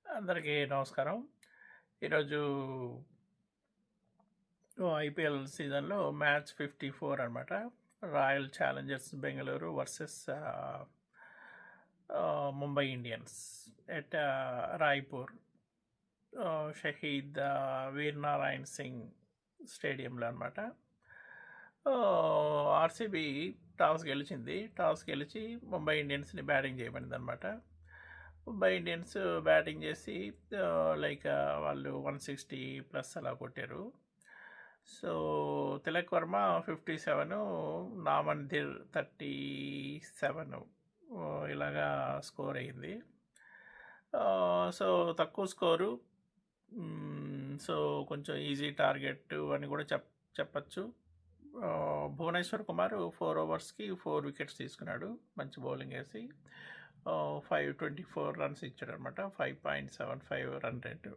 అందరికీ నమస్కారం. ఈరోజు ఐపీఎల్ సీజన్‌లో మ్యాచ్ 54 అనమాట. Royal Challengers Bengaluru versus Mumbai Indians at Raipur Shaheed Veer Narayan Singh స్టేడియంలో అనమాట. ఆర్సీబీ టాస్ గెలిచింది. టాస్ గెలిచి ముంబై ఇండియన్స్‌ని బ్యాటింగ్ చేయమనిందనమాట. ముంబై ఇండియన్స్ బ్యాటింగ్ చేసి వాళ్ళు 160 ప్లస్ అలా కొట్టారు. సో తిలక్ వర్మ 57, నామన్‌ధీర్ 37 ఇలాగా స్కోర్ అయింది. సో తక్కువ స్కోరు. సో కొంచెం ఈజీ టార్గెట్ అని కూడా చెప్పచ్చు. భువనేశ్వర్ కుమార్ 4 ఓవర్స్కి 4 వికెట్స్ తీసుకున్నాడు. మంచి బౌలింగ్ వేసి 524 రన్స్ ఇచ్చాడు అనమాట. 5.75 రన్ రేటు.